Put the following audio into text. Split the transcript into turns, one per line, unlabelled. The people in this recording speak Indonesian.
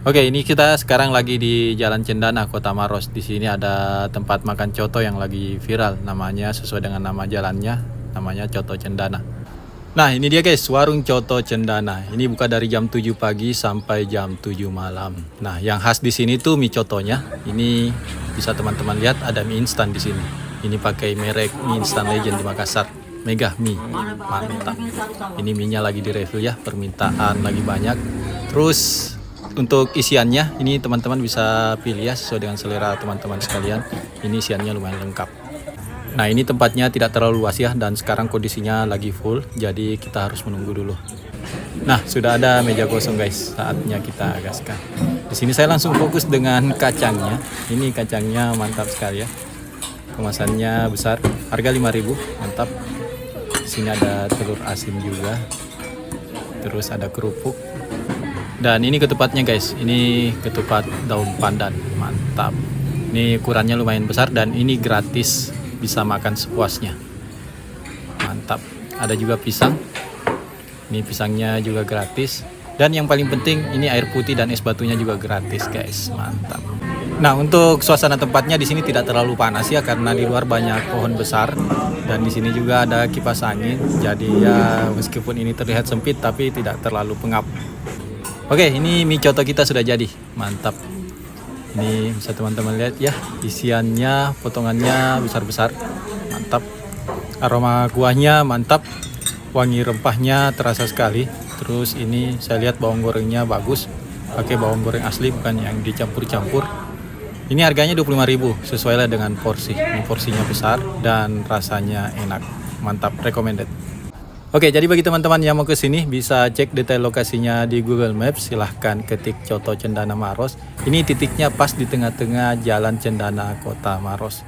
Oke, ini kita sekarang lagi di Jalan Cendana, Kota Maros. Di sini ada tempat makan coto yang lagi viral. Namanya sesuai dengan nama jalannya, namanya Coto Cendana. Nah, ini dia guys, warung Coto Cendana. Ini buka dari jam 7 pagi sampai jam 7 malam. Nah, yang khas di sini tuh mie cotonya. Ini bisa teman-teman lihat ada mie instan di sini. Ini pakai merek mie instan legend di Makassar. Mega mie. Mantap. Ini mie-nya lagi direview ya, permintaan lagi banyak. Terus untuk isiannya, ini teman-teman bisa pilih ya sesuai dengan selera teman-teman sekalian. Ini isiannya lumayan lengkap. Nah, ini tempatnya tidak terlalu luas ya, dan sekarang kondisinya lagi full, jadi kita harus menunggu dulu. Nah, sudah ada meja kosong guys, saatnya kita gaskan. Di sini saya langsung fokus dengan kacangnya. Ini kacangnya mantap sekali ya. Kemasannya besar, harga 5.000, mantap. Di sini ada telur asin juga. Terus ada kerupuk. Dan ini ketupatnya guys, ini ketupat daun pandan, mantap. Ini ukurannya lumayan besar dan ini gratis, bisa makan sepuasnya. Mantap. Ada juga pisang. Ini pisangnya juga gratis. Dan yang paling penting ini air putih dan es batunya juga gratis guys, mantap. Nah, untuk suasana tempatnya di sini tidak terlalu panas ya, karena di luar banyak pohon besar dan di sini juga ada kipas angin. Jadi ya meskipun ini terlihat sempit tapi tidak terlalu pengap. Oke, ini mie coto kita sudah jadi, mantap. Ini bisa teman-teman lihat ya, isiannya, potongannya besar-besar, mantap. Aroma kuahnya mantap, wangi rempahnya terasa sekali. Terus ini saya lihat bawang gorengnya bagus, pakai bawang goreng asli bukan yang dicampur-campur. Ini harganya 25.000, sesuai lah dengan porsi. Ini porsinya besar dan rasanya enak, mantap, recommended. Oke, jadi bagi teman-teman yang mau ke sini bisa cek detail lokasinya di Google Maps. Silahkan ketik Coto Cendana Maros. Ini titiknya pas di tengah-tengah Jalan Cendana Kota Maros.